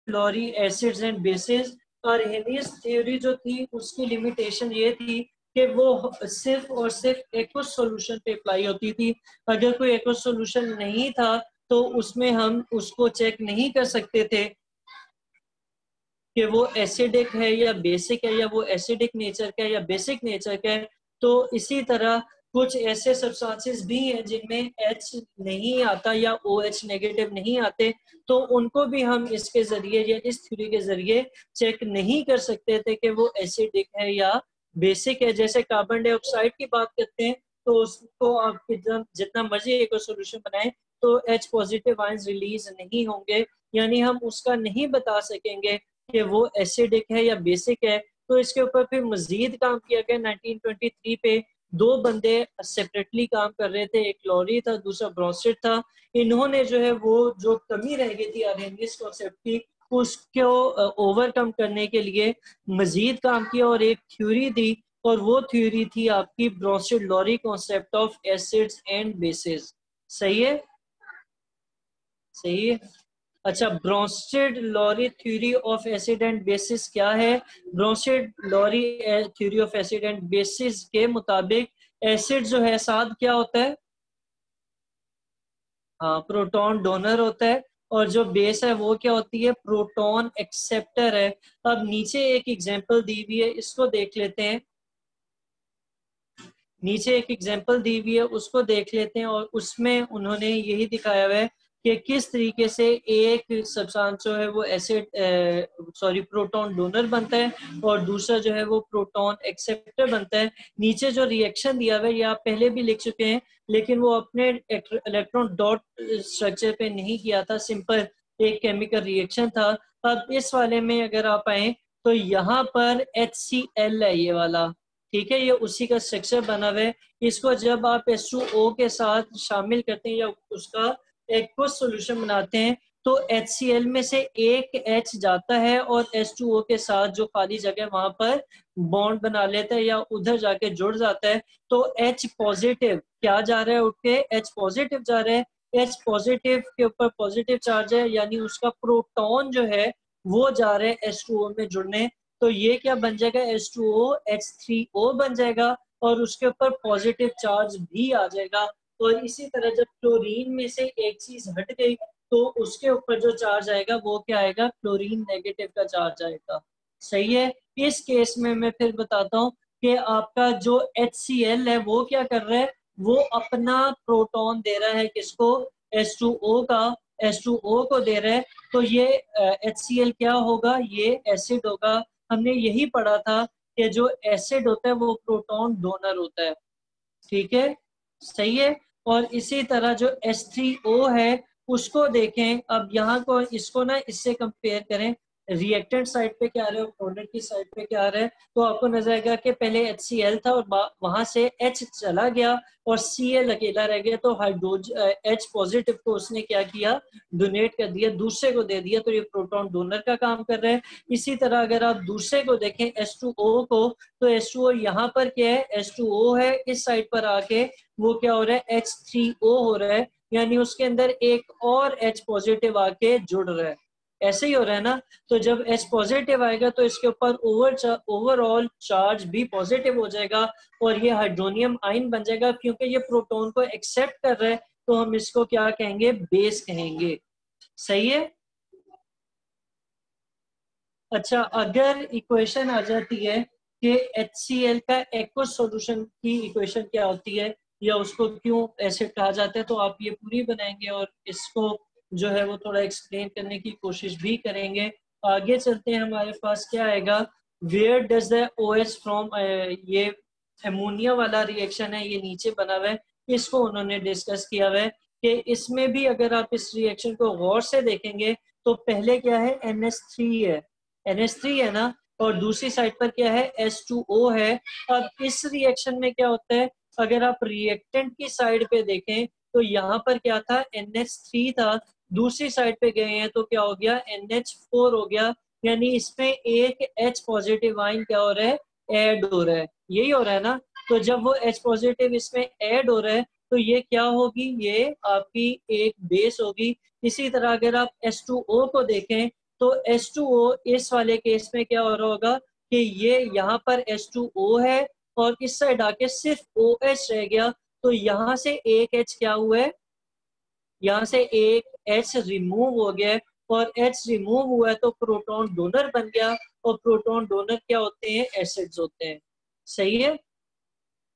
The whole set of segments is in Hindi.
Lorry acids and bases. Arrhenius theory जो थी उसकी लिमिटेशन ये थी कि वो सिर्फ और सिर्फ एक्वस सॉल्यूशन पे अप्लाई होती थी। अगर कोई एक्वस सॉल्यूशन नहीं था तो उसमें हम उसको चेक नहीं कर सकते थे कि वो एसिडिक है या बेसिक है, या वो एसिडिक नेचर का है या बेसिक नेचर का है। तो इसी तरह कुछ ऐसे सब्सटेंसेस भी हैं जिनमें H नहीं आता या OH नेगेटिव नहीं आते, तो उनको भी हम इसके जरिए या इस थ्योरी के जरिए चेक नहीं कर सकते थे कि वो एसिडिक है या बेसिक है। जैसे कार्बन डाइऑक्साइड की बात करते हैं तो उसको आप जितना मर्जी एक सोल्यूशन बनाएं तो H पॉजिटिव आयंस रिलीज नहीं होंगे, यानी हम उसका नहीं बता सकेंगे कि वो एसिडिक है या बेसिक है। तो इसके ऊपर फिर मजीद काम किया गया 1923 पे। दो बंदे सेपरेटली काम कर रहे थे, एक लॉरी था दूसरा ब्रॉन्स्टेड था। इन्होंने जो है वो जो कमी रह गई थी आर्हेनियस कॉन्सेप्ट की उसको ओवरकम करने के लिए मजीद काम किया और एक थ्योरी दी, और वो थ्योरी थी आपकी Bronsted Lowry concept of acids and basis. सही है, सही है। अच्छा, Bronsted Lowry theory of acid and bases क्या है? Bronsted Lowry theory of acid and bases के मुताबिक एसिड जो है साथ क्या होता है? हाँ, प्रोटॉन डोनर होता है, और जो बेस है वो क्या होती है? प्रोटॉन एक्सेप्टर है। अब नीचे एक एग्जांपल दी हुई है, इसको देख लेते हैं। नीचे एक एग्जांपल दी हुई है, उसको देख लेते हैं, और उसमें उन्होंने यही दिखाया हुआ है कि किस तरीके से एक सब्सटेंस जो है वो एसिड प्रोटॉन डोनर बनता है और दूसरा जो है वो प्रोटॉन एक्सेप्टर बनता है। नीचे जो रिएक्शन दिया हुआ है ये आप पहले भी लिख चुके हैं, लेकिन वो अपने इलेक्ट्रॉन डॉट स्ट्रक्चर पे नहीं किया था, सिंपल एक केमिकल रिएक्शन था। अब इस वाले में अगर आप आए तो यहाँ पर HCl है ये वाला, ठीक है, ये उसी का स्ट्रक्चर बना हुआ है। इसको जब आप H2O के साथ शामिल करते हैं या उसका एक कुछ सोल्यूशन बनाते हैं तो HCl में से एक H जाता है और H2O के साथ जो खाली जगह वहां पर बॉन्ड बना लेता है या उधर जाके जुड़ जाता है। तो H पॉजिटिव क्या जा रहा है? उठ के H पॉजिटिव जा रहा है। H पॉजिटिव के ऊपर पॉजिटिव चार्ज है, यानी उसका प्रोटॉन जो है वो जा रहा है H2O में जुड़ने। तो ये क्या बन जाएगा? H2O H3O बन जाएगा और उसके ऊपर पॉजिटिव चार्ज भी आ जाएगा। और इसी तरह जब क्लोरीन में से एक चीज हट गई तो उसके ऊपर जो चार्ज आएगा वो क्या आएगा? क्लोरीन नेगेटिव का चार्ज आएगा। सही है। इस केस में मैं फिर बताता हूँ कि आपका जो HCl है वो क्या कर रहा है? वो अपना प्रोटॉन दे रहा है किसको? H2O का, H2O को दे रहा है। तो ये HCl क्या होगा? ये एसिड होगा। हमने यही पढ़ा था कि जो एसिड होता है वो प्रोटॉन डोनर होता है, ठीक है, सही है। और इसी तरह जो H3O है उसको देखें। अब यहाँ को इसको ना इससे कंपेयर करें, रिएक्टेंट साइड पे क्या आ रहा है और प्रोडक्ट की साइड पे क्या आ रहा है, तो आपको नजर आएगा कि पहले HCl था और वहां से H चला गया और Cl अकेला रह गया। तो हाइड्रोजन H पॉजिटिव को उसने क्या किया? डोनेट कर दिया, दूसरे को दे दिया। तो ये प्रोटॉन डोनर का काम कर रहा है। इसी तरह अगर आप दूसरे को देखें H2O को, तो H2O यहाँ पर क्या है? H2O है, इस साइड पर आके वो क्या हो रहा है? H3O हो रहा है, यानी उसके अंदर एक और H पॉजिटिव आके जुड़ रहा है। ऐसे ही हो रहा है ना। तो जब H पॉजिटिव आएगा तो इसके ऊपर ओवरऑल चार्ज भी पॉजिटिव हो जाएगा और ये हाइड्रोनियम आयन बन जाएगा। क्योंकि ये प्रोटॉन को एक्सेप्ट कर रहा है तो हम इसको क्या कहेंगे? बेस कहेंगे। सही है। अच्छा, अगर इक्वेशन आ जाती है कि HCl का एक्वस सॉल्यूशन की इक्वेशन क्या होती है या उसको क्यों एसिड कहा जाता है, तो आप ये पूरी बनाएंगे और इसको जो है वो थोड़ा एक्सप्लेन करने की कोशिश भी करेंगे। आगे चलते हैं, हमारे पास क्या आएगा? Where does the OH from, ये एमोनिया वाला रिएक्शन है, ये नीचे बना हुआ है, इसको उन्होंने डिस्कस किया हुआ है कि इसमें भी अगर आप इस रिएक्शन को गौर से देखेंगे तो पहले क्या है? NH3 है, NH3 है ना, और दूसरी साइड पर क्या है? H2O है। अब इस रिएक्शन में क्या होता है? अगर आप रिएक्टेंट की साइड पे देखें तो यहाँ पर क्या था? NH3 था। दूसरी साइड पे गए हैं तो क्या हो गया? NH4 हो गया। यानी इसमें एक H पॉजिटिव आयन क्या हो रहा है? ऐड हो रहा है। यही हो रहा है ना। तो जब वो H पॉजिटिव इसमें ऐड हो रहा है तो ये क्या होगी? ये आपकी एक बेस होगी। इसी तरह अगर आप H2O को देखें तो H2O इस वाले केस में क्या हो रहा होगा कि ये यहाँ पर H2O है और इस साइड आके सिर्फ OH रह गया, तो यहाँ से एक H क्या हुआ है, यहाँ से एक H रिमूव हो गया है, और H रिमूव हुआ है तो प्रोटॉन डोनर बन गया, और प्रोटॉन डोनर क्या होते हैं, एसिड्स होते हैं। सही है।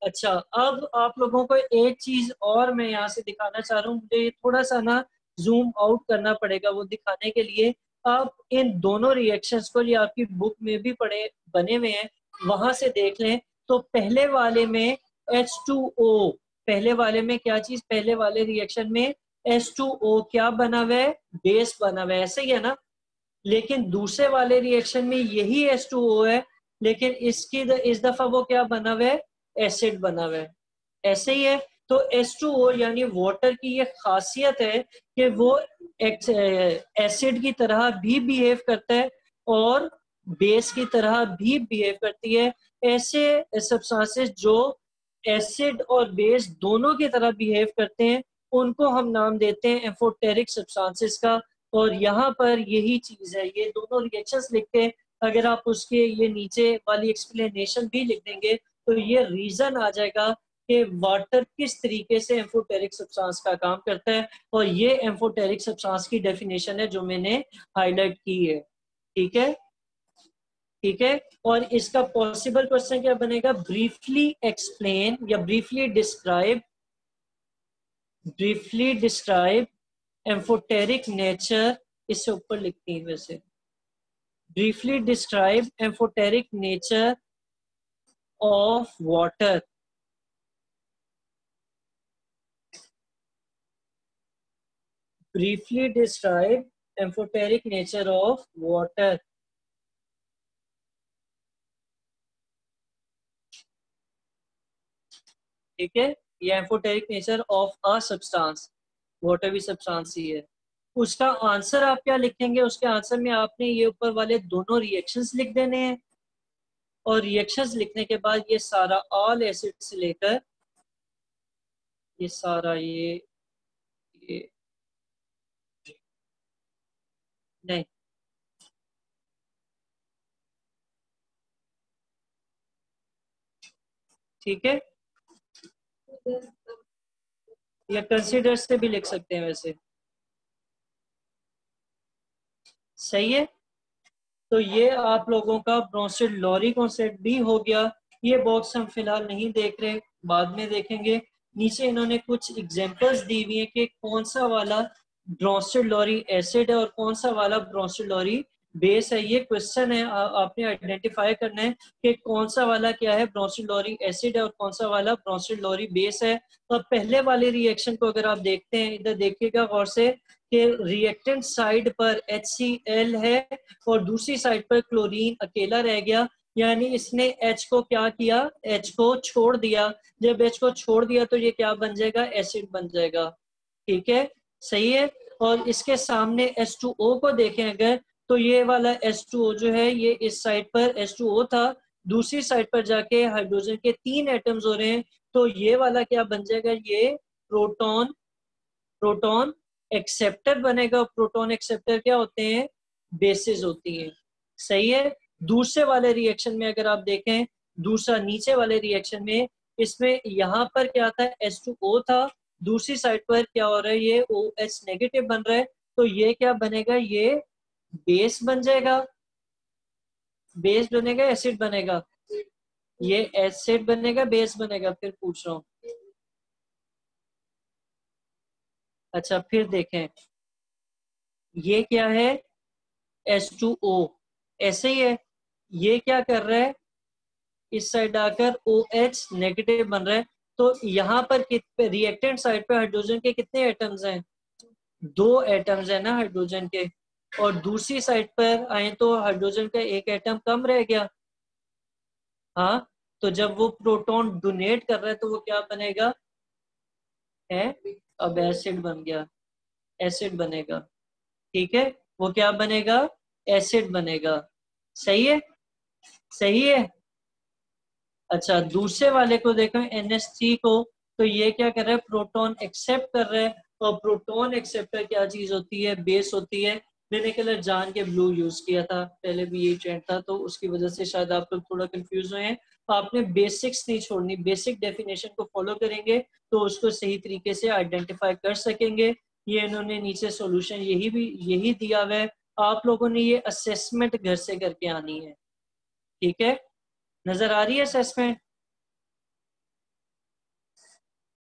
अच्छा, अब आप लोगों को एक चीज और मैं यहाँ से दिखाना चाह रहा हूँ, मुझे थोड़ा सा ना जूम आउट करना पड़ेगा वो दिखाने के लिए। आप इन दोनों रिएक्शंस को, ये आपकी बुक में भी पढ़े बने हुए हैं, वहां से देख लें। तो पहले वाले में H2O, पहले वाले में क्या चीज, पहले वाले रिएक्शन में H2O क्या बना हुआ है, बेस बना हुआ है, ऐसे ही है ना। लेकिन दूसरे वाले रिएक्शन में यही H2O है, लेकिन इस दफा वो क्या बना हुआ है, एसिड बना हुआ है। ऐसे ही है। तो H2O यानी वाटर की ये खासियत है कि वो एसिड की तरह भी बिहेव करता है और बेस की तरह भी बिहेव करती है। ऐसे सब्सटेंसेस जो एसिड और बेस दोनों की तरह बिहेव करते हैं, उनको हम नाम देते हैं एम्फोटेरिक सब्सटेंसेस का। और यहाँ पर यही चीज है, ये दोनों रिएक्शंस लिख के अगर आप उसके ये नीचे वाली एक्सप्लेनेशन भी लिख देंगे, तो ये रीजन आ जाएगा कि वाटर किस तरीके से एम्फोटेरिक सब्सटेंस का काम करता है। और ये एम्फोटेरिक सब्सटेंस की डेफिनेशन है जो मैंने हाईलाइट की है। ठीक है, ठीक है। और इसका पॉसिबल क्वेश्चन क्या बनेगा, ब्रीफली एक्सप्लेन या ब्रीफली डिस्क्राइब एम्फोटेरिक नेचर, इससे ऊपर लिखती है वैसे, briefly describe amphoteric nature of water. Briefly describe amphoteric nature of water. ठीक है, ये amphoteric nature of a substance, water भी सब्सटेंस ही है। उसका आंसर आप क्या लिखेंगे, उसके आंसर में आपने ये ऊपर वाले दोनों रिएक्शंस लिख देने हैं, और रिएक्शंस लिखने के बाद ये सारा ऑल एसिड से लेकर ये सारा ये नहीं, ठीक है, या कंसीडर से भी लिख सकते हैं वैसे। सही है। तो ये आप लोगों का ब्रोंसेड लॉरी कॉन्सेप्ट भी हो गया। ये बॉक्स हम फिलहाल नहीं देख रहे, बाद में देखेंगे। नीचे इन्होंने कुछ एग्जांपल्स दी हुई है कि कौन सा वाला ब्रोंसेड लॉरी एसिड है और कौन सा वाला ब्रोंसेड लॉरी बेस है। ये क्वेश्चन है, आपने आइडेंटिफाई करना है कि कौन सा वाला क्या है, ब्रोंसेड लॉरी एसिड है और कौन सा वाला ब्रोंसेड लॉरी बेस है। तो पहले वाले रिएक्शन को अगर आप देखते हैं, इधर देखिएगा गौर से कि रिएक्टेंट साइड पर HCl है और दूसरी साइड पर क्लोरीन अकेला रह गया, यानी इसने H को क्या किया, H को छोड़ दिया। जब H को छोड़ दिया तो ये क्या बन जाएगा, एसिड बन जाएगा। ठीक है, सही है। और इसके सामने H2O को देखें अगर, तो ये वाला H2O जो है ये इस साइड पर H2O था, दूसरी साइड पर जाके हाइड्रोजन के 3 एटम्स हो रहे हैं, तो ये वाला क्या बन जाएगा, ये प्रोटॉन प्रोटॉन एक्सेप्टर बनेगा। प्रोटॉन एक्सेप्टर क्या होते हैं, बेसिस होती हैं। सही है। दूसरे वाले रिएक्शन में अगर आप देखें, दूसरा नीचे वाले रिएक्शन में, इसमें यहाँ पर क्या था, H2O था, दूसरी साइड पर क्या हो रहा है, ये OH नेगेटिव बन रहा है, तो ये क्या बनेगा, ये बेस बन जाएगा। बेस बनेगा, एसिड बनेगा, ये एसिड बनेगा, बेस बनेगा, फिर पूछ रहा हूँ। अच्छा, फिर देखें, ये क्या है, H2O, ऐसे ही है। ये क्या कर रहा है, इस साइड आकर OH नेगेटिव बन रहा है, तो यहाँ पर रिएक्टेंट साइड पे हाइड्रोजन के कितने एटम्स हैं, 2 एटम्स है ना हाइड्रोजन के। और दूसरी साइड पर आए तो हाइड्रोजन का एक एटम कम रह गया। हाँ, तो जब वो प्रोटॉन डोनेट कर रहा है तो वो क्या बनेगा, है, अब एसिड बन गया, एसिड बनेगा। ठीक है, वो क्या बनेगा, एसिड बनेगा। सही है, सही है। अच्छा, दूसरे वाले को देखो NH3 को, तो ये क्या कर रहा है, प्रोटॉन एक्सेप्ट कर रहा है। और प्रोटॉन एक्सेप्टर क्या चीज होती है, बेस होती है। मैंने कलर जान के ब्लू यूज किया था, पहले भी यही ट्रेंड था, तो उसकी वजह से शायद आप लोग थोड़ा कंफ्यूज हुए हैं। आपने बेसिक्स नहीं छोड़नी, बेसिक डेफिनेशन को फॉलो करेंगे तो उसको सही तरीके से आइडेंटिफाई कर सकेंगे। ये इन्होंने नीचे सॉल्यूशन यही दिया हुआ है, आप लोगों ने ये असेसमेंट घर से करके आनी है। ठीक है, नजर आ रही है असेसमेंट?